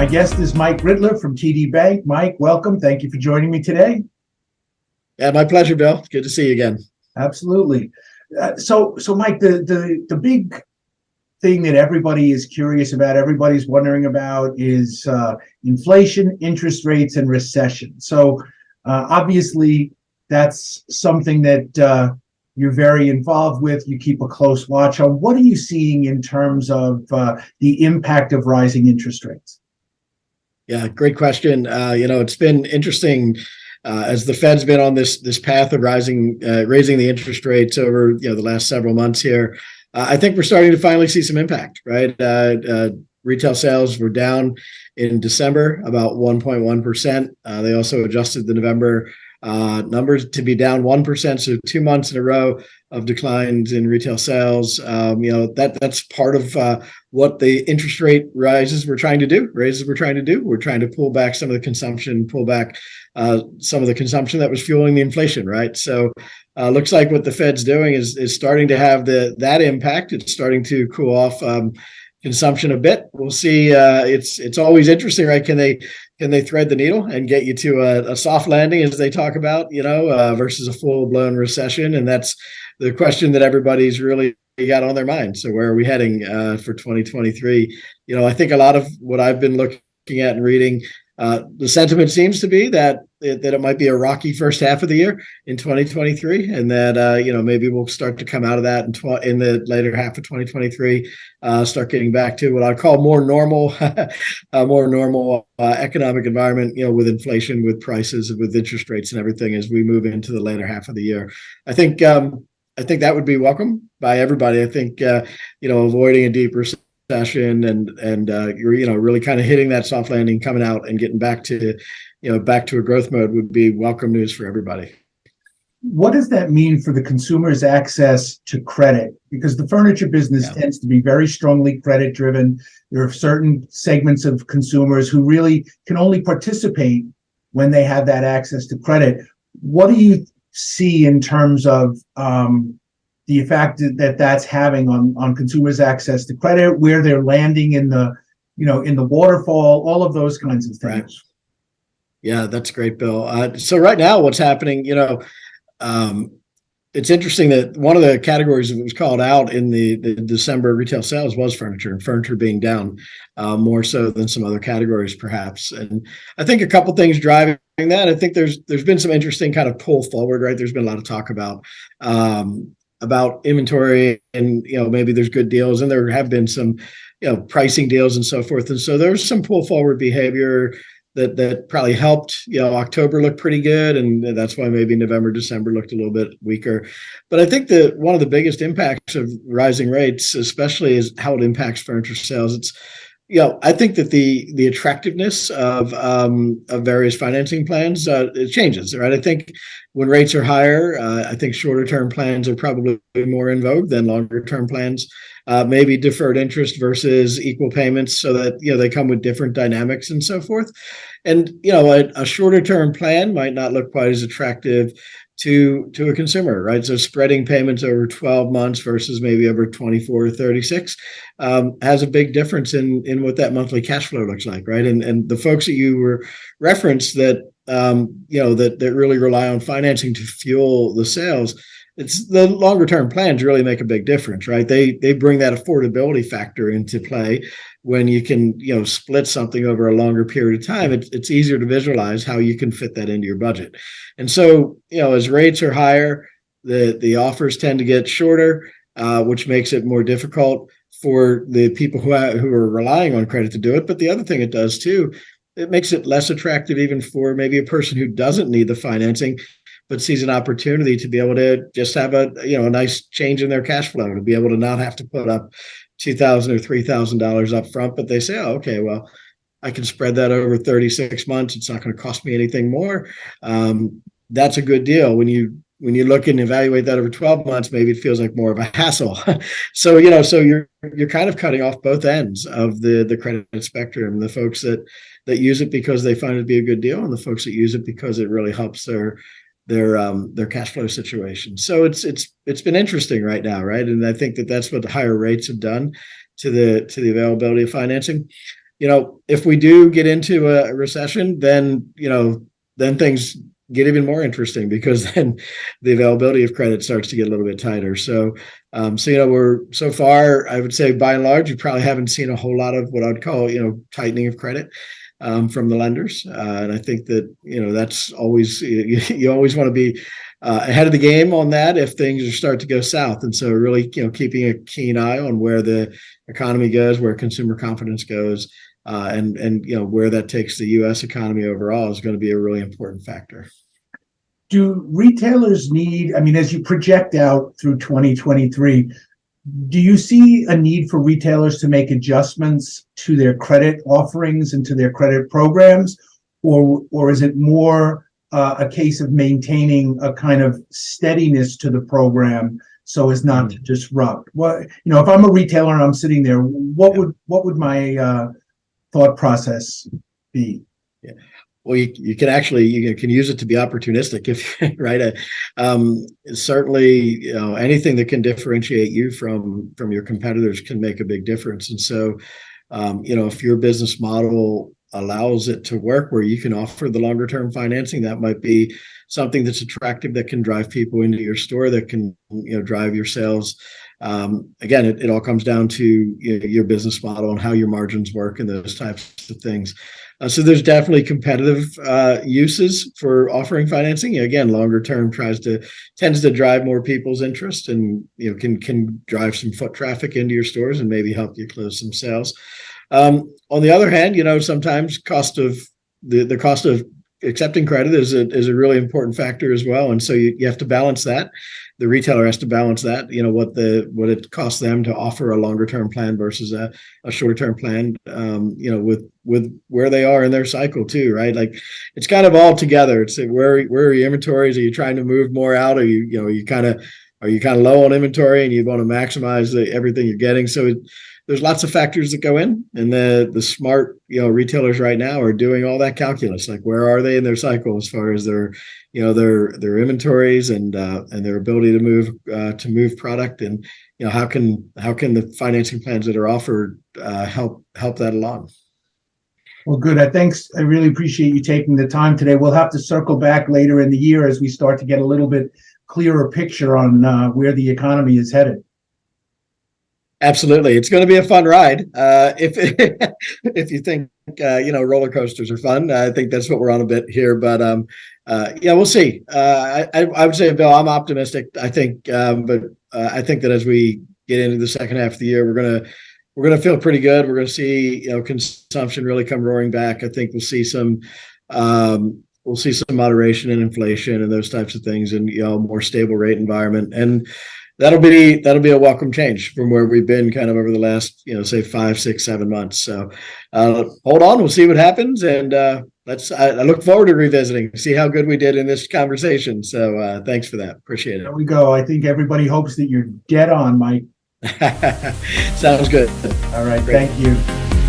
My guest is Mike Rittler from TD Bank. Mike, welcome. Thank you for joining me today. Yeah, my pleasure, Bill. Good to see you again. Absolutely. So Mike, the big thing that everybody is curious about, everybody's wondering about is inflation, interest rates, and recession. So obviously, that's something that you're very involved with. You keep a close watch on. What are you seeing in terms of the impact of rising interest rates? Yeah, great question. It's been interesting as the Fed's been on this path of raising the interest rates over the last several months here. I think we're starting to finally see some impact, right? Retail sales were down in December about 1.1%. They also adjusted the November numbers to be down 1%, so 2 months in a row of declines in retail sales. That's part of what the interest rate raises we're trying to do. We're trying to pull back some of the consumption, pull back some of the consumption that was fueling the inflation, right? So looks like what the Fed's doing is starting to have that impact. It's starting to cool off consumption a bit. We'll see. It's always interesting, right? Can they thread the needle and get you to a soft landing, as they talk about, versus a full-blown recession? And that's the question that everybody's really got on their mind. So where are we heading for 2023? I think a lot of what I've been looking at and reading, the sentiment seems to be that it might be a rocky first half of the year in 2023, and that maybe we'll start to come out of that in the later half of 2023, start getting back to what I call more normal, economic environment. With inflation, with prices, with interest rates, and everything as we move into the later half of the year. I think that would be welcome by everybody. I think avoiding a deep recession and really kind of hitting that soft landing, coming out and getting back to a growth mode would be welcome news for everybody. What does that mean for the consumer's access to credit? Because the furniture business tends to be very strongly credit driven. There are certain segments of consumers who really can only participate when they have that access to credit. What do you see in terms of the effect that that's having on consumers' access to credit, where they're landing in the waterfall, all of those kinds of things? Right. Yeah, that's great, Bill. So right now, what's happening? It's interesting that one of the categories that was called out in the December retail sales was furniture, and furniture being down more so than some other categories, perhaps. And I think a couple things driving that. I think there's been some interesting kind of pull forward, right? There's been a lot of talk about inventory, and maybe there's good deals, and there have been some pricing deals and so forth. And so there's some pull forward behavior that probably helped. October looked pretty good, and that's why maybe November, December looked a little bit weaker. But I think that one of the biggest impacts of rising rates, especially, is how it impacts furniture sales. It's I think that the attractiveness of various financing plans it changes, right? I think when rates are higher, I think shorter term plans are probably more in vogue than longer term plans. Maybe deferred interest versus equal payments, so that they come with different dynamics and so forth. And a shorter term plan might not look quite as attractive to a consumer, right? So spreading payments over 12 months versus maybe over 24 or 36 has a big difference in what that monthly cash flow looks like, right? And the folks that you were referenced that that really rely on financing to fuel the sales, it's the longer term plans really make a big difference, right? They bring that affordability factor into play. When you can split something over a longer period of time, it's easier to visualize how you can fit that into your budget. And so as rates are higher, the offers tend to get shorter, which makes it more difficult for the people who are relying on credit to do it. But the other thing it does too, it makes it less attractive even for maybe a person who doesn't need the financing, but sees an opportunity to be able to just have a nice change in their cash flow, to be able to not have to put up $2,000 or $3,000 up front. But they say, oh, okay, well, I can spread that over 36 months. It's not going to cost me anything more. That's a good deal. When you look and evaluate that over 12 months, maybe it feels like more of a hassle. So you're kind of cutting off both ends of the credit spectrum. The folks that use it because they find it to be a good deal, and the folks that use it because it really helps their cash flow situation. So it's been interesting right now, right? And I think that's what the higher rates have done to the availability of financing. if we do get into a recession, then then things get even more interesting, because then the availability of credit starts to get a little bit tighter. So, we're so far, I would say by and large, you probably haven't seen a whole lot of what I'd call, tightening of credit from the lenders. And I think that, that's always, you always want to be ahead of the game on that if things start to go south. And so really, keeping a keen eye on where the economy goes, where consumer confidence goes, and where that takes the U.S. economy overall is going to be a really important factor. Do retailers need, as you project out through 2023, do you see a need for retailers to make adjustments to their credit offerings and to their credit programs, or is it more a case of maintaining a kind of steadiness to the program so as not to disrupt? What, if I'm a retailer and I'm sitting there, what would my thought process be? Yeah. Well, you can actually you can use it to be opportunistic, if right. Certainly, anything that can differentiate you from your competitors can make a big difference. And so, if your business model allows it to work where you can offer the longer term financing, that might be something that's attractive, that can drive people into your store, that can drive your sales. Again, it all comes down to your business model and how your margins work and those types of things. So there's definitely competitive uses for offering financing. Again, longer term tends to drive more people's interest, and can drive some foot traffic into your stores and maybe help you close some sales. On the other hand, sometimes the cost of accepting credit is a really important factor as well, and so you have to balance that. The retailer has to balance that, what it costs them to offer a longer term plan versus a shorter term plan, with where they are in their cycle too, right? Like, it's kind of all together. It's where are your inventories? Are you trying to move more out? Are you kind of low on inventory and you want to maximize everything you're getting? So there's lots of factors that go in, and the smart retailers right now are doing all that calculus. Like, where are they in their cycle as far as their inventories and their ability to move product, and how can the financing plans that are offered help that along. Well, good. I really appreciate you taking the time today. We'll have to circle back later in the year as we start to get a little bit clearer picture on where the economy is headed. Absolutely, it's going to be a fun ride. If you think roller coasters are fun, I think that's what we're on a bit here. But we'll see. I would say, Bill, I'm optimistic. I think that as we get into the second half of the year, we're gonna feel pretty good. We're gonna see consumption really come roaring back. I think we'll see some moderation in inflation and those types of things, and more stable rate environment. And that'll be a welcome change from where we've been kind of over the last, say 5, 6, 7 months. So hold on, we'll see what happens. And I look forward to revisiting, see how good we did in this conversation. So thanks for that. Appreciate it. There we go. I think everybody hopes that you're dead on, Mike. Sounds good. All right. Great. Thank you.